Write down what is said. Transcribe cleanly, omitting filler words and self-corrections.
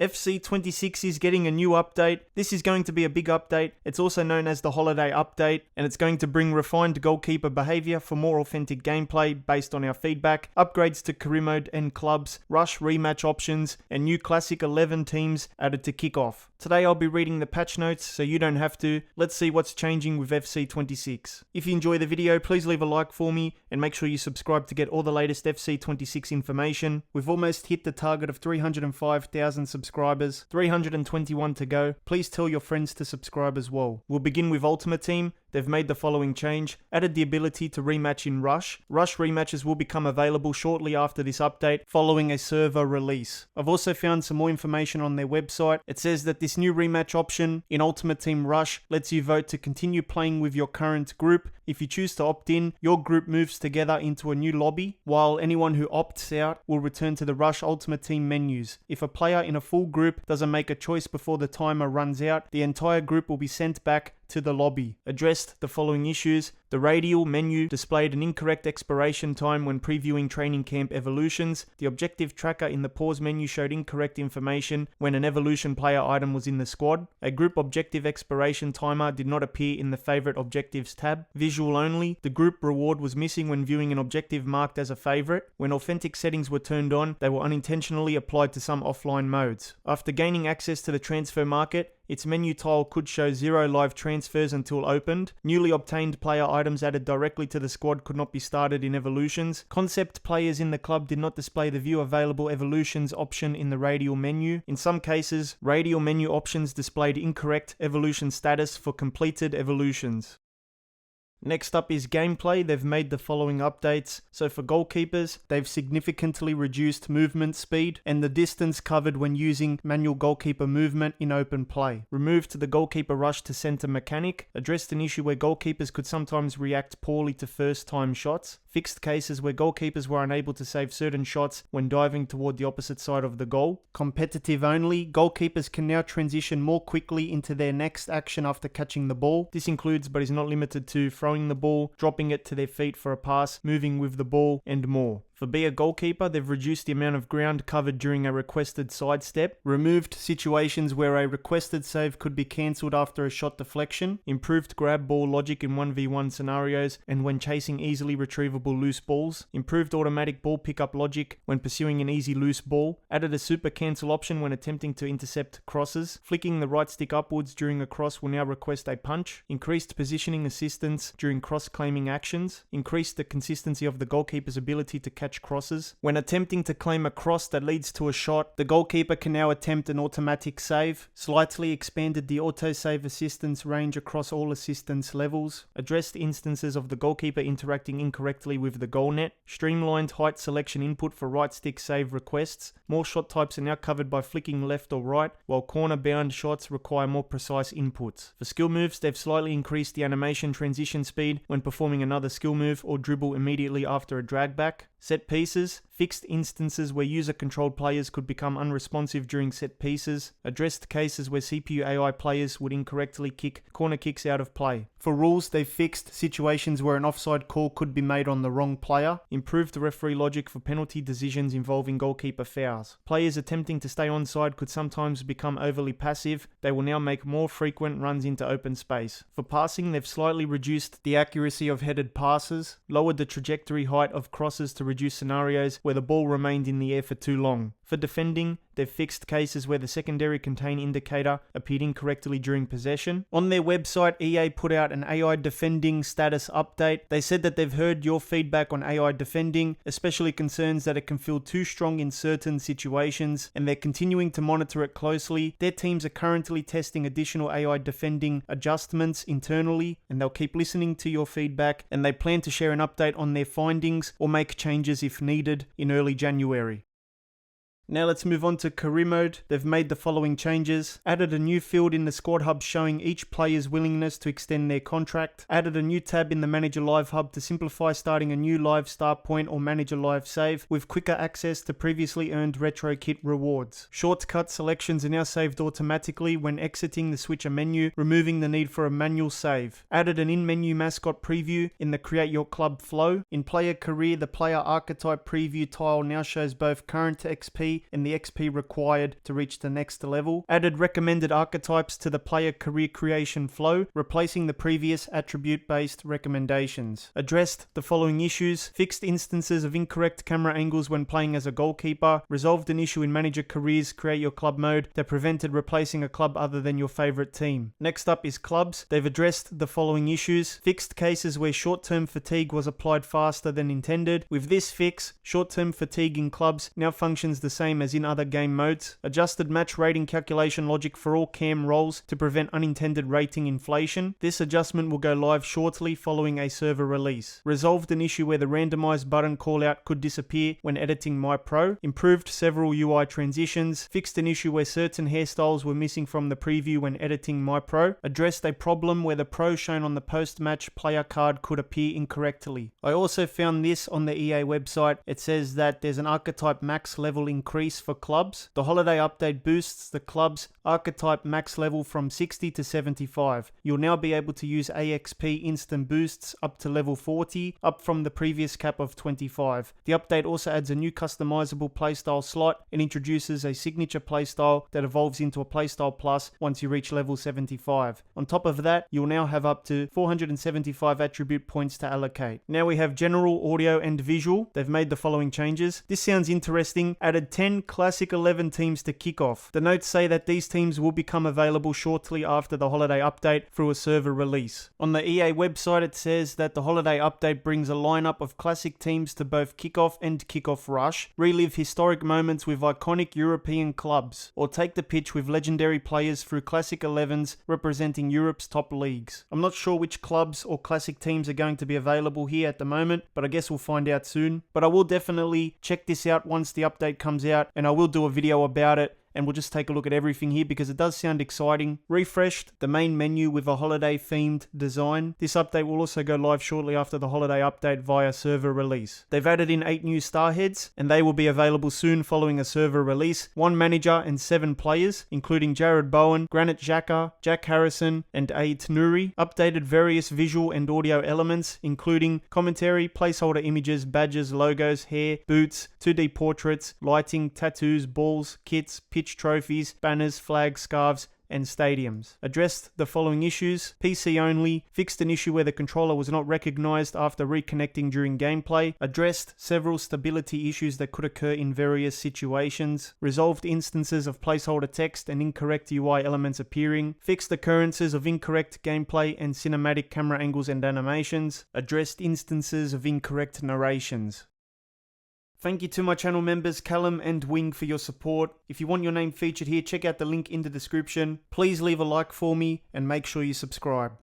FC26 is getting a new update. This is going to be a big update. It's also known as the Holiday Update, and it's going to bring refined goalkeeper behavior for more authentic gameplay based on our feedback, upgrades to career mode and clubs, rush rematch options, and new classic 11 teams added to kickoff. Today I'll be reading the patch notes so you don't have to. Let's see what's changing with FC26. If you enjoy the video, please leave a like for me and make sure you subscribe to get all the latest FC26 information. We've almost hit the target of 305,000 subscribers, 321 to go. Please tell your friends to subscribe as well. We'll begin with Ultimate Team. They've made the following change, added the ability to rematch in Rush. Rush rematches will become available shortly after this update, following a server release. I've also found some more information on their website. It says that this new rematch option in Ultimate Team Rush lets you vote to continue playing with your current group. If you choose to opt in, your group moves together into a new lobby, while anyone who opts out will return to the Rush Ultimate Team menus. If a player in a full group doesn't make a choice before the timer runs out, the entire group will be sent back to the lobby. Addressed the following issues. The radial menu displayed an incorrect expiration time when previewing training camp evolutions. The objective tracker in the pause menu showed incorrect information when an evolution player item was in the squad. A group objective expiration timer did not appear in the favorite objectives tab. Visual only. The group reward was missing when viewing an objective marked as a favorite. When authentic settings were turned on, they were unintentionally applied to some offline modes. After gaining access to the transfer market, its menu tile could show 0 live transfers until opened. Newly obtained player items added directly to the squad could not be started in evolutions. Concept players in the club did not display the view available evolutions option in the radial menu. In some cases, radial menu options displayed incorrect evolution status for completed evolutions. Next up is gameplay. They've made the following updates. So for goalkeepers, they've significantly reduced movement speed and the distance covered when using manual goalkeeper movement in open play. Removed the goalkeeper rush to center mechanic. Addressed an issue where goalkeepers could sometimes react poorly to first time shots. Fixed cases where goalkeepers were unable to save certain shots when diving toward the opposite side of the goal. Competitive only. Goalkeepers can now transition more quickly into their next action after catching the ball. This includes, but is not limited to, throwing the ball, dropping it to their feet for a pass, moving with the ball, and more. For be a goalkeeper, they've reduced the amount of ground covered during a requested sidestep, removed situations where a requested save could be cancelled after a shot deflection, improved grab ball logic in 1v1 scenarios and when chasing easily retrievable loose balls, improved automatic ball pickup logic when pursuing an easy loose ball, added a super cancel option when attempting to intercept crosses, flicking the right stick upwards during a cross will now request a punch, increased positioning assistance during cross-claiming actions, increased the consistency of the goalkeeper's ability to catch crosses. When attempting to claim a cross that leads to a shot, the goalkeeper can now attempt an automatic save. Slightly expanded the autosave assistance range across all assistance levels. Addressed instances of the goalkeeper interacting incorrectly with the goal net. Streamlined height selection input for right stick save requests. More shot types are now covered by flicking left or right, while corner bound shots require more precise inputs. For skill moves, they've slightly increased the animation transition speed when performing another skill move or dribble immediately after a drag back. Set pieces, fixed instances where user-controlled players could become unresponsive during set pieces, addressed cases where CPU AI players would incorrectly kick corner kicks out of play. For rules, they've fixed situations where an offside call could be made on the wrong player, improved referee logic for penalty decisions involving goalkeeper fouls. Players attempting to stay onside could sometimes become overly passive. They will now make more frequent runs into open space. For passing, they've slightly reduced the accuracy of headed passes, lowered the trajectory height of crosses to reduce scenarios where the ball remained in the air for too long. For defending, they've fixed cases where the secondary contain indicator appeared incorrectly during possession. On their website, EA put out an AI defending status update. They said that they've heard your feedback on AI defending, especially concerns that it can feel too strong in certain situations, and they're continuing to monitor it closely. Their teams are currently testing additional AI defending adjustments internally, and they'll keep listening to your feedback, and they plan to share an update on their findings or make changes if needed in early January. Now let's move on to career mode. They've made the following changes. Added a new field in the squad hub showing each player's willingness to extend their contract. Added a new tab in the manager live hub to simplify starting a new live start point or manager live save with quicker access to previously earned retro kit rewards. Shortcut selections are now saved automatically when exiting the switcher menu, removing the need for a manual save. Added an in-menu mascot preview in the create your club flow. In player career, the player archetype preview tile now shows both current XP XP and the XP required to reach the next level. Added recommended archetypes to the player career creation flow, replacing the previous attribute-based recommendations. Addressed the following issues: fixed instances of incorrect camera angles when playing as a goalkeeper, resolved an issue in manager careers create your club mode that prevented replacing a club other than your favorite team. Next up is clubs. They've addressed the following issues: fixed cases where short-term fatigue was applied faster than intended. With this fix, short-term fatigue in clubs now functions the same as in other game modes. Adjusted match rating calculation logic for all cam roles to prevent unintended rating inflation. This adjustment will go live shortly following a server release. Resolved an issue where the randomized button callout could disappear when editing My Pro. Improved several UI transitions. Fixed an issue where certain hairstyles were missing from the preview when editing My Pro. Addressed a problem where the pro shown on the post-match player card could appear incorrectly. I also found this on the EA website. It says that there's an archetype max level increase for clubs. The holiday update boosts the club's archetype max level from 60 to 75. You'll now be able to use AXP instant boosts up to level 40, up from the previous cap of 25. The update also adds a new customizable playstyle slot and introduces a signature playstyle that evolves into a playstyle plus once you reach level 75. On top of that, you'll now have up to 475 attribute points to allocate. Now we have general, audio and visual. They've made the following changes. This sounds interesting. Added 10 Classic 11 teams to kick off. The notes say that these teams will become available shortly after the holiday update through a server release. On the EA website, it says that the holiday update brings a lineup of classic teams to both kickoff and kickoff rush, relive historic moments with iconic European clubs, or take the pitch with legendary players through Classic 11s representing Europe's top leagues. I'm not sure which clubs or classic teams are going to be available here at the moment, but I guess we'll find out soon. But I will definitely check this out once the update comes out, and I will do a video about it. And we'll just take a look at everything here because it does sound exciting. Refreshed the main menu with a holiday themed design. This update will also go live shortly after the holiday update via server release. They've added in 8 new star heads and they will be available soon following a server release. 1 manager and 7 players, including Jared Bowen, Granit Xhaka, Jack Harrison and Ait Nouri. Updated various visual and audio elements including commentary, placeholder images, badges, logos, hair, boots, 2D portraits, lighting, tattoos, balls, kits, pitch trophies, banners, flags, scarves, and stadiums. Addressed the following issues: PC only, fixed an issue where the controller was not recognized after reconnecting during gameplay, addressed several stability issues that could occur in various situations, resolved instances of placeholder text and incorrect UI elements appearing, fixed occurrences of incorrect gameplay and cinematic camera angles and animations, addressed instances of incorrect narrations. Thank you to my channel members Callum and Wing for your support. If you want your name featured here, check out the link in the description. Please leave a like for me and make sure you subscribe.